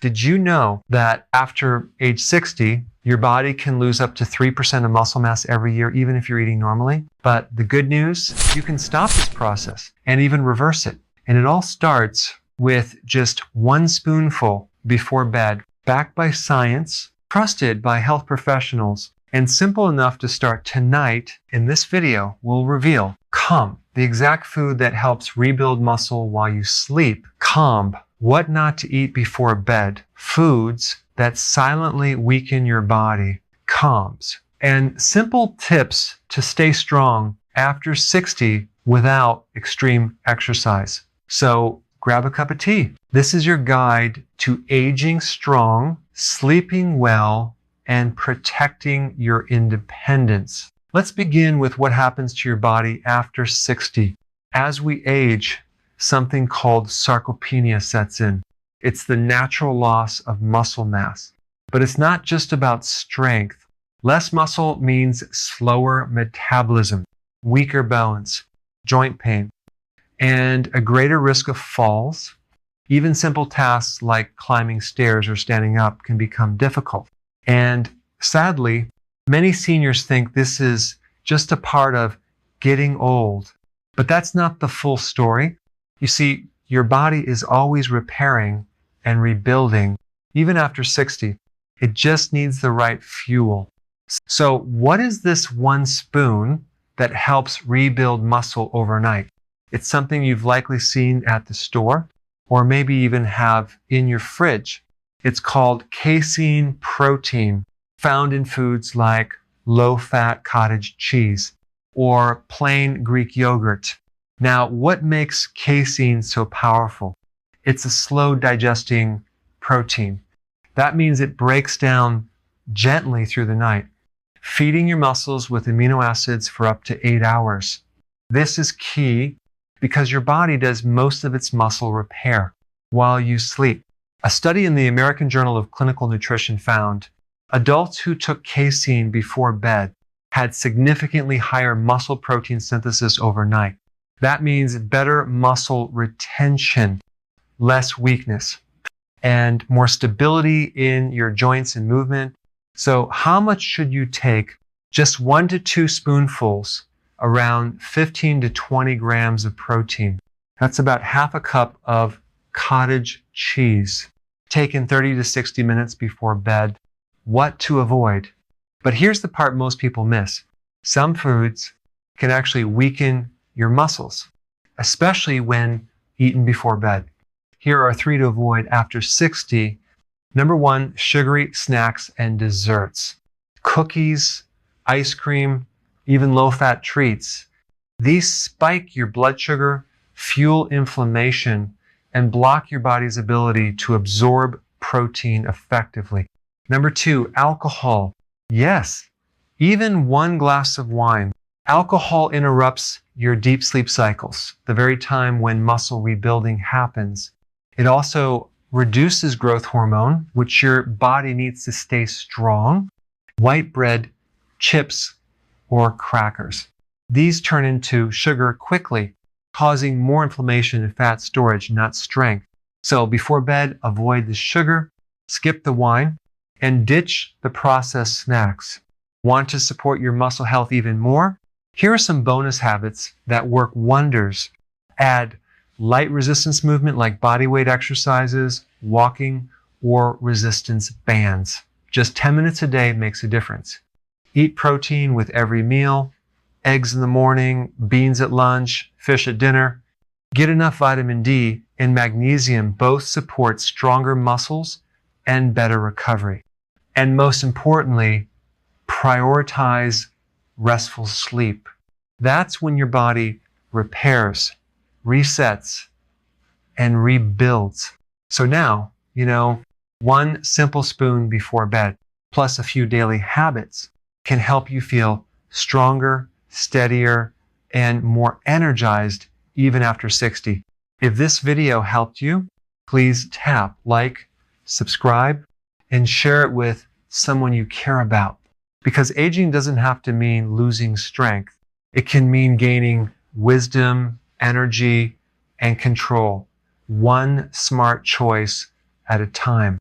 Did you know that after age 60, your body can lose up to 3% of muscle mass every year, even if you're eating normally? But the good news, you can stop this process and even reverse it. And it all starts with just 1 spoonful before bed, backed by science, trusted by health professionals, and simple enough to start tonight. In this video, we'll reveal COMB, the exact food that helps rebuild muscle while you sleep. COMB, what not to eat before bed, foods that silently weaken your body, COMBs, and simple tips to stay strong after 60 without extreme exercise. So grab a cup of tea. This is your guide to aging strong, sleeping well, and protecting your independence. Let's begin with what happens to your body after 60. As we age, something called sarcopenia sets in. It's the natural loss of muscle mass. But it's not just about strength. Less muscle means slower metabolism, weaker bones, joint pain, and a greater risk of falls. Even simple tasks like climbing stairs or standing up can become difficult. And sadly, many seniors think this is just a part of getting old. But that's not the full story. You see, your body is always repairing and rebuilding, even after 60. It just needs the right fuel. So what is this 1 spoon that helps rebuild muscle overnight? It's something you've likely seen at the store, or maybe even have in your fridge. It's called casein protein, found in foods like low-fat cottage cheese or plain Greek yogurt. Now, what makes casein so powerful? It's a slow-digesting protein. That means it breaks down gently through the night, feeding your muscles with amino acids for up to 8 hours. This is key because your body does most of its muscle repair while you sleep. A study in the American Journal of Clinical Nutrition found adults who took casein before bed had significantly higher muscle protein synthesis overnight. That means better muscle retention, less weakness, and more stability in your joints and movement. So how much should you take? Just 1 to 2 spoonfuls, around 15 to 20 grams of protein. That's about half a cup of cottage cheese, taken 30 to 60 minutes before bed. What to avoid? But here's the part most people miss. Some foods can actually weaken your muscles, especially when eaten before bed. Here are 3 to avoid after 60. Number 1, sugary snacks and desserts. Cookies, ice cream, even low-fat treats. These spike your blood sugar, fuel inflammation, and block your body's ability to absorb protein effectively. Number 2, alcohol. Yes, even 1 glass of wine. Alcohol interrupts your deep sleep cycles, the very time when muscle rebuilding happens. It also reduces growth hormone, which your body needs to stay strong. White bread, chips, or crackers. These turn into sugar quickly, causing more inflammation and fat storage, not strength. So before bed, avoid the sugar, skip the wine, and ditch the processed snacks. Want to support your muscle health even more? Here are some bonus habits that work wonders. Add light resistance movement like bodyweight exercises, walking, or resistance bands. Just 10 minutes a day makes a difference. Eat protein with every meal, eggs in the morning, beans at lunch, fish at dinner. Get enough vitamin D and magnesium. Both support stronger muscles and better recovery. And most importantly, prioritize restful sleep. That's when your body repairs, resets, and rebuilds. So now, 1 simple spoon before bed, plus a few daily habits, can help you feel stronger, steadier, and more energized even after 60. If this video helped you, please tap like, subscribe, and share it with someone you care about. Because aging doesn't have to mean losing strength. It can mean gaining wisdom, energy, and control, 1 smart choice at a time.